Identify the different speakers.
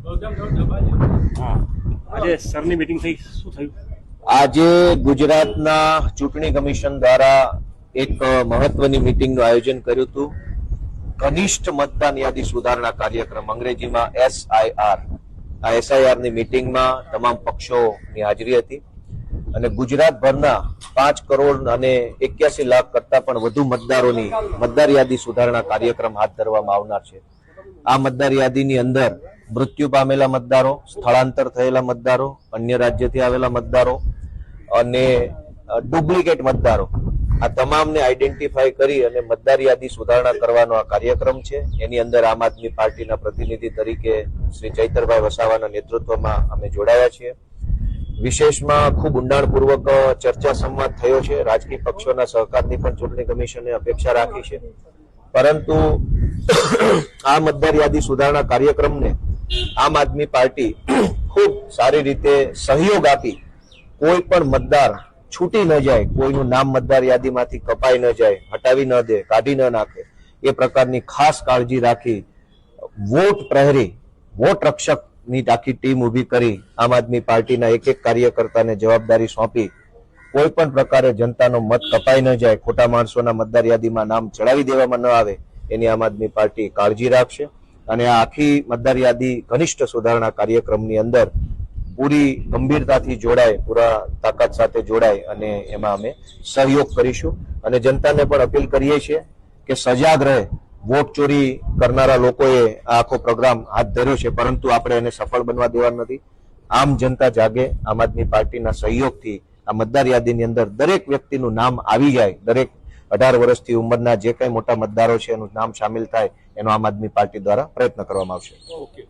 Speaker 1: આજે સરની મીટિંગ થઈ, શું થયું?
Speaker 2: આજે ગુજરાતના ચૂંટણી કમિશન દ્વારા એક મહત્વની મીટિંગનું આયોજન કર્યું હતું. કનિષ્ઠ મતદાન યાદી સુધારણા કાર્યક્રમ, અંગ્રેજીમાં SIR. આ SIR ની મીટિંગમાં તમામ પક્ષોની હાજરી હતી અને ગુજરાતભરના 5 કરોડ અને 81 લાખ કરતા પણ વધુ મતદારોની મતદાર યાદી સુધારણા કાર્યક્રમ હાથ ધરવામાં આવનાર છે. આ મતદાર યાદીની અંદર મૃત્યુ પામેલા મતદારો, સ્થળાંતર થયેલા મતદારો, અન્ય રાજ્યથી આવેલા મતદારો અને ડુપ્લિકેટ મતદારો, આ તમામને આઈડેન્ટિફાઈ કરી અને મતદાર યાદી સુધારણા કરવાનો આ કાર્યક્રમ છે. એની અંદર આમ આદમી પાર્ટીના પ્રતિનિધિ તરીકે શ્રી ચૈતરભાઈ વસાવાના નેતૃત્વમાં અમે જોડાયા છીએ. વિશેષમાં ખૂબ ઊંડાણપૂર્વક ચર્ચા સંવાદ થયો છે. રાજકીય પક્ષોના સહકારની પણ ચૂંટણી કમિશને અપેક્ષા રાખી છે. પરંતુ આ મતદાર યાદી સુધારણા કાર્યક્રમને આમ આદમી પાર્ટી ખૂબ સારી રીતે સહયોગ આપી કોઈ પણ મતદાર છૂટી ન જાય, કોઈનું નામ મતદાર યાદીમાંથી કપાઈ ન જાય, હટાવી ન દે, કાઢી ન નાખે, એ પ્રકારની ખાસ કાળજી રાખી વોટ પ્રહરી, વોટ રક્ષકની આખી ટીમ ઉભી કરી આમ આદમી પાર્ટીના એક એક કાર્યકર્તાને જવાબદારી સોંપી કોઈ પણ પ્રકારે જનતાનો મત કપાઈ ન જાય, ખોટા માણસોના મતદાર યાદીમાં નામ ચડાવી દેવામાં ન આવે, એની આમ આદમી પાર્ટી કાળજી રાખશે. અને આ આખી મતદાર યાદી ઘનિષ્ઠ સુધારણા કાર્યક્રમની અંદર પૂરી ગંભીરતાથી જોડાય, પૂરા તાકાત સાથે જોડાય અને એમાં અમે સહયોગ કરીશું. અને જનતાને પણ અપીલ કરીએ છીએ કે સજાગ રહે. વોટ ચોરી કરનારા લોકોએ આ આખો પ્રોગ્રામ હાથ ધર્યો છે, પરંતુ આપણે એને સફળ બનવા દેવા નથી. આમ જનતા જાગે. આમ આદમી પાર્ટીના સહયોગથી આ મતદાર યાદીની અંદર દરેક વ્યક્તિનું નામ આવી જાય, દરેક 18 વર્ષથી ઉંમરના જે કંઈ મોટા મતદારો છે એનું નામ સામેલ થાય, એનો આમ આદમી પાર્ટી દ્વારા પ્રયત્ન કરવામાં આવશે.
Speaker 1: ઓકે.